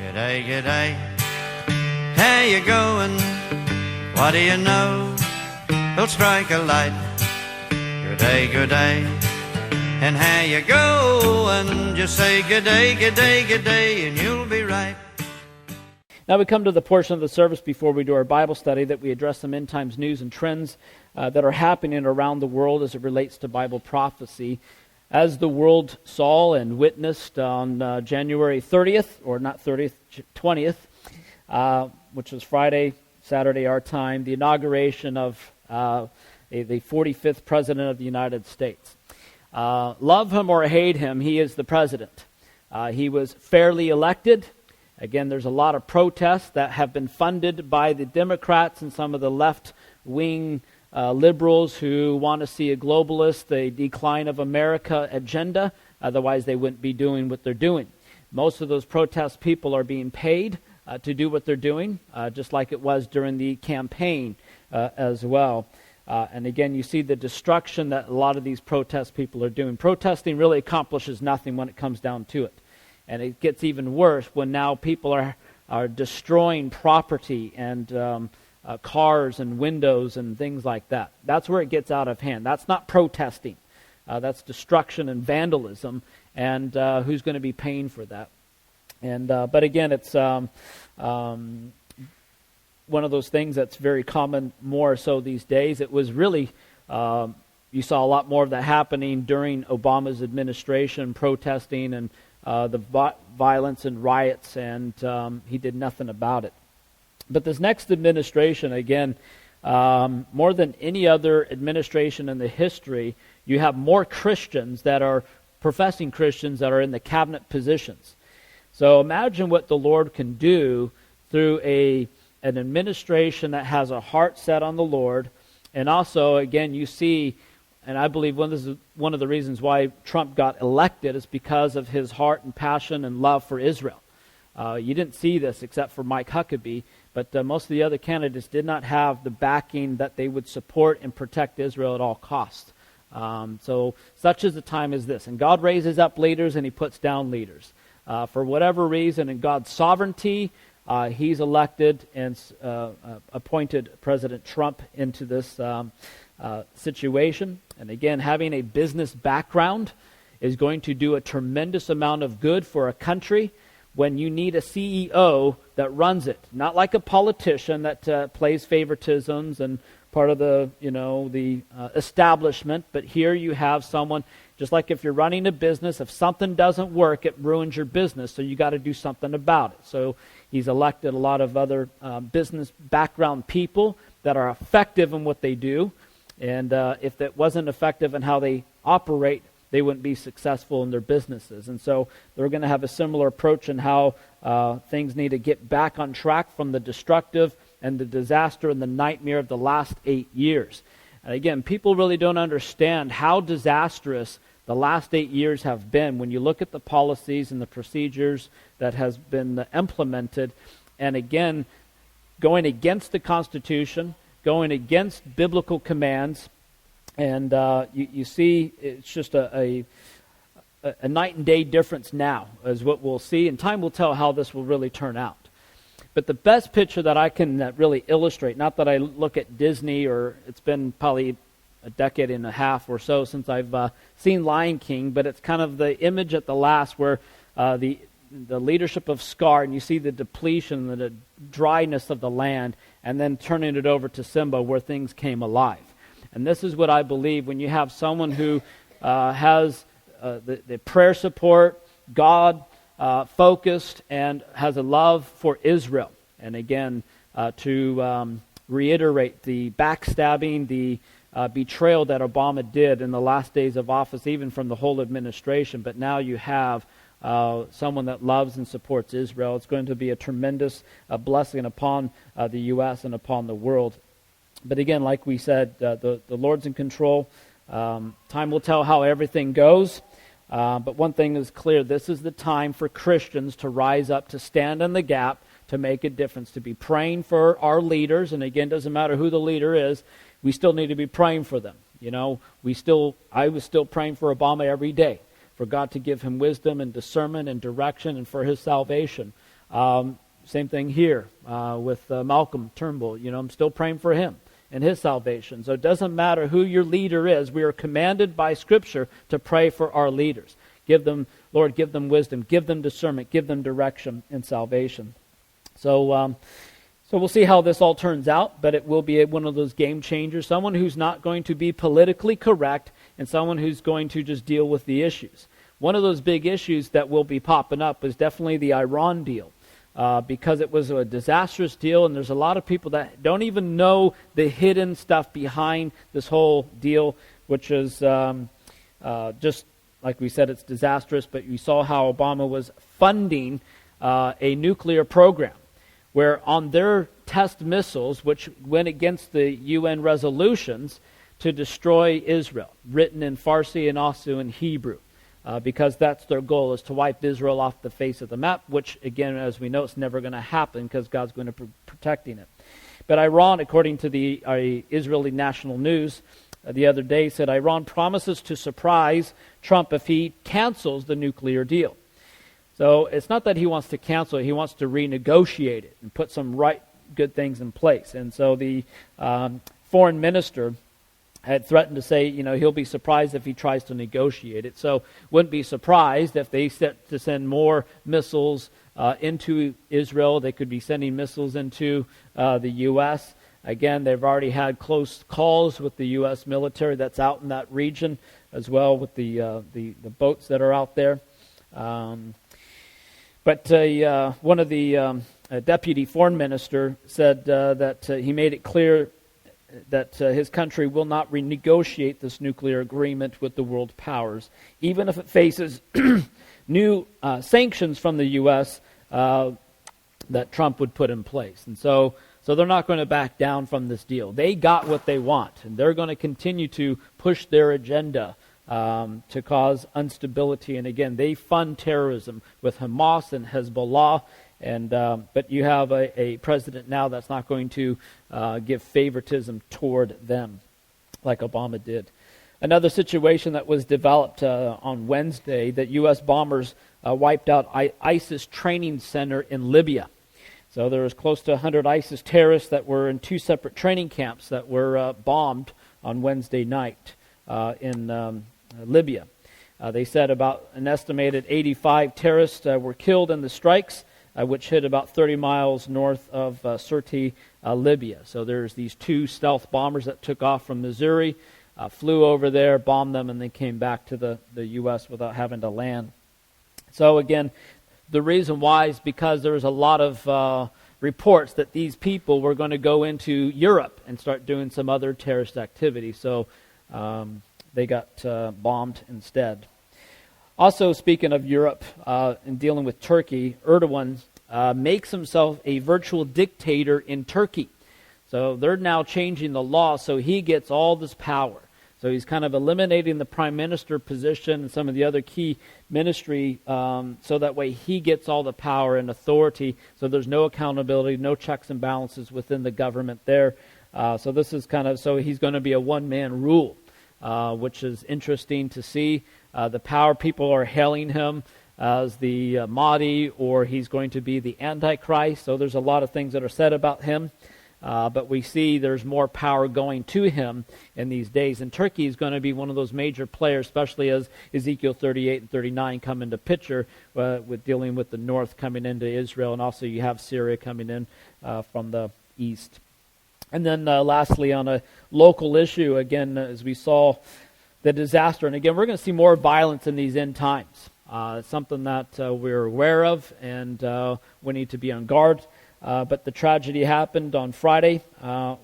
G'day, g'day, how you going? What do you know? We'll strike a light. G'day, g'day, and how you going? Just say g'day, g'day, g'day, and you'll be right. Now we come to the portion of the service before we do our Bible study that we address some end times news and trends that are happening around the world as it relates to Bible prophecy. As the world saw and witnessed on January 30th, or not 30th, 20th, which was Friday, Saturday our time, the inauguration of the 45th President of the United States. Love him or hate him, he is the president. He was fairly elected. Again, there's a lot of protests that have been funded by the Democrats and some of the left-wing liberals who want to see a globalist, a decline of America agenda. Otherwise, they wouldn't be doing what they're doing. Most of those protest people are being paid to do what they're doing, just like it was during the campaign as well. And again, you see the destruction that a lot of these protest people are doing. Protesting really accomplishes nothing when it comes down to it. And it gets even worse when now people are destroying property and cars and windows and things like that. That's where it gets out of hand. That's not protesting. That's destruction and vandalism. And who's going to be paying for that? And but again, it's one of those things that's very common, more so these days. It was really you saw a lot more of that happening during Obama's administration, protesting and the violence and riots, and he did nothing about it. But this next administration, again, more than any other administration in the history, you have more Christians that are professing Christians that are in the cabinet positions. So imagine what the Lord can do through an administration that has a heart set on the Lord. And also, again, you see, and I believe one of the reasons why Trump got elected is because of his heart and passion and love for Israel. You didn't see this except for Mike Huckabee, but most of the other candidates did not have the backing that they would support and protect Israel at all costs. So such is the time as this. And God raises up leaders and he puts down leaders. For whatever reason, in God's sovereignty, he's elected and appointed President Trump into this situation. And again, having a business background is going to do a tremendous amount of good for a country when you need a CEO that runs it. Not like a politician that plays favoritisms and part of the establishment, but here you have someone, just like if you're running a business, if something doesn't work, it ruins your business, so you got to do something about it. So he's elected a lot of other business background people that are effective in what they do. And if that wasn't effective in how they operate, they wouldn't be successful in their businesses. And so they're going to have a similar approach in how things need to get back on track from the destructive and the disaster and the nightmare of the last 8 years. And again, people really don't understand how disastrous the last 8 years have been when you look at the policies and the procedures that has been implemented. And again, going against the Constitution, going against biblical commands, and you see it's just a night and day difference now is what we'll see, and time will tell how this will really turn out. But the best picture that I can really illustrate, not that I look at Disney, or it's been probably a decade and a half or so since I've seen Lion King, but it's kind of the image at the last where the leadership of Scar, and you see the depletion, the dryness of the land, and then turning it over to Simba where things came alive. And this is what I believe when you have someone who has the prayer support, God focused, and has a love for Israel. And again, to reiterate the backstabbing, the betrayal that Obama did in the last days of office, even from the whole administration. But now you have someone that loves and supports Israel. It's going to be a tremendous blessing upon the U.S. and upon the world. But again, like we said, the Lord's in control. Time will tell how everything goes. But one thing is clear. This is the time for Christians to rise up, to stand in the gap, to make a difference, to be praying for our leaders. And again, doesn't matter who the leader is, we still need to be praying for them. You know, I was still praying for Obama every day, for God to give him wisdom and discernment and direction and for his salvation. Same thing here with Malcolm Turnbull. I'm still praying for him and his salvation. So it doesn't matter who your leader is. We are commanded by Scripture to pray for our leaders. Lord, give them wisdom, give them discernment, give them direction and salvation. So we'll see how this all turns out, but it will be one of those game changers, someone who's not going to be politically correct and someone who's going to just deal with the issues. One of those big issues that will be popping up is definitely the Iran deal. Because it was a disastrous deal, and there's a lot of people that don't even know the hidden stuff behind this whole deal, which is just, like we said, it's disastrous, but you saw how Obama was funding a nuclear program, where on their test missiles, which went against the UN resolutions to destroy Israel, written in Farsi and also in Hebrew. Because that's their goal, is to wipe Israel off the face of the map, which, again, as we know, it's never going to happen because God's going to be protecting it. But Iran, according to the Israeli National News the other day, said Iran promises to surprise Trump if he cancels the nuclear deal. So it's not that he wants to cancel it, he wants to renegotiate it and put some good things in place. And so the foreign minister had threatened to say, he'll be surprised if he tries to negotiate it. So wouldn't be surprised if they set to send more missiles into Israel. They could be sending missiles into the U.S. Again, they've already had close calls with the U.S. military that's out in that region, as well with the boats that are out there. But one of the deputy foreign minister said that he made it clear that his country will not renegotiate this nuclear agreement with the world powers, even if it faces new sanctions from the U.S. That Trump would put in place. And so they're not going to back down from this deal. They got what they want, and they're going to continue to push their agenda to cause instability. And again, they fund terrorism with Hamas and Hezbollah. But you have a president now that's not going to give favoritism toward them like Obama did. Another situation that was developed on Wednesday, that U.S. bombers wiped out ISIS training center in Libya. So there was close to 100 ISIS terrorists that were in two separate training camps that were bombed on Wednesday night in Libya. They said about an estimated 85 terrorists were killed in the strikes, which hit about 30 miles north of Sirte, Libya. So there's these two stealth bombers that took off from Missouri, flew over there, bombed them, and then came back to the U.S. without having to land. So again, the reason why is because there was a lot of reports that these people were going to go into Europe and start doing some other terrorist activity. So they got bombed instead. Also, speaking of Europe and dealing with Turkey, Erdogan makes himself a virtual dictator in Turkey. So they're now changing the law so he gets all this power. So he's kind of eliminating the prime minister position and some of the other key ministry so that way he gets all the power and authority. So there's no accountability, no checks and balances within the government there. So this is so he's going to be a one-man rule, which is interesting to see. The power people are hailing him as the Mahdi, or he's going to be the Antichrist. So there's a lot of things that are said about him. But we see there's more power going to him in these days. And Turkey is going to be one of those major players, especially as Ezekiel 38 and 39 come into picture with dealing with the north coming into Israel. And also you have Syria coming in from the east. And then lastly, on a local issue, again, as we saw the disaster. And again, we're going to see more violence in these end times. It's something that we're aware of, and we need to be on guard. But the tragedy happened on Friday,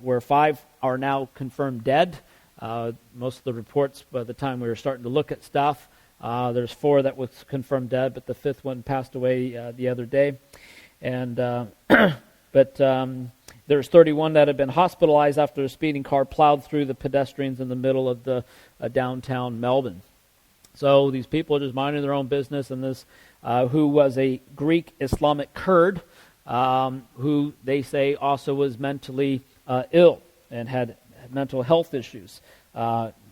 where 5 are now confirmed dead. Most of the reports, by the time we were starting to look at stuff, there's 4 that was confirmed dead, but the 5th one passed away the other day. And but there's 31 that have been hospitalized after a speeding car plowed through the pedestrians in the middle of the downtown Melbourne. So these people are just minding their own business, and this who was a Greek Islamic Kurd, who they say also was mentally ill and had mental health issues,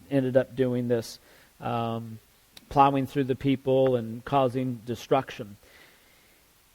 ended up doing this, plowing through the people and causing destruction.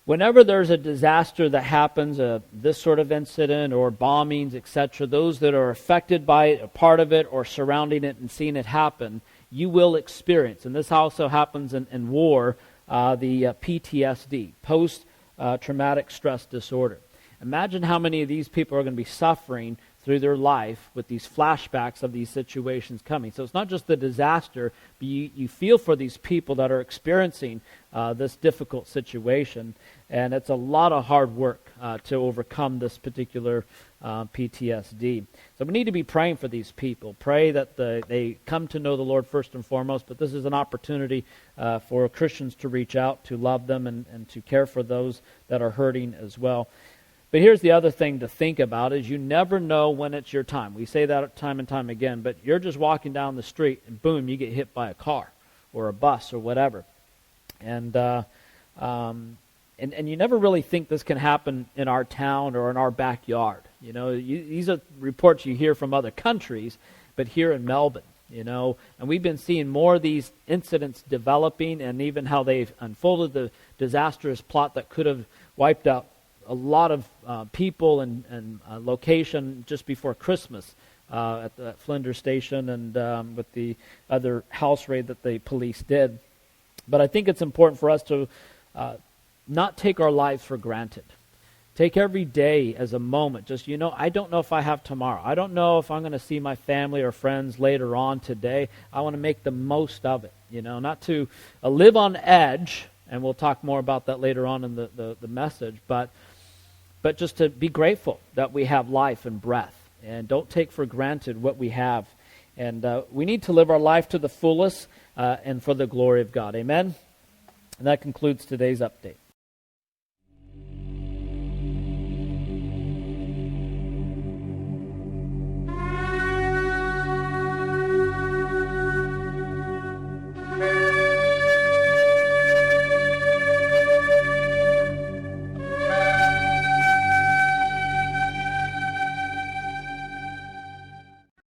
Whenever there's a disaster that happens, this sort of incident or bombings, etc., those that are affected by it, a part of it, or surrounding it and seeing it happen, you will experience, and this also happens in war, the PTSD, post-traumatic stress disorder. Imagine how many of these people are going to be suffering through their life with these flashbacks of these situations coming. So it's not just the disaster, but you feel for these people that are experiencing this difficult situation, and it's a lot of hard work to overcome this particular PTSD. So we need to be praying for these people. Pray that they come to know the Lord first and foremost, but this is an opportunity for Christians to reach out, to love them, and to care for those that are hurting as well. But here's the other thing to think about is you never know when it's your time. We say that time and time again, but you're just walking down the street and boom, you get hit by a car or a bus or whatever. And you never really think this can happen in our town or in our backyard. You know, these are reports you hear from other countries, but here in Melbourne, you know, and we've been seeing more of these incidents developing and even how they've unfolded the disastrous plot that could have wiped out a lot of people and location just before Christmas at the Flinders Station and with the other house raid that the police did. But I think it's important for us to not take our lives for granted. Take every day as a moment. Just, you know, I don't know if I have tomorrow. I don't know if I'm going to see my family or friends later on today. I want to make the most of it, you know, not to live on edge, and we'll talk more about that later on in the message, but just to be grateful that we have life and breath, and don't take for granted what we have. And we need to live our life to the fullest and for the glory of God. Amen? And that concludes today's update.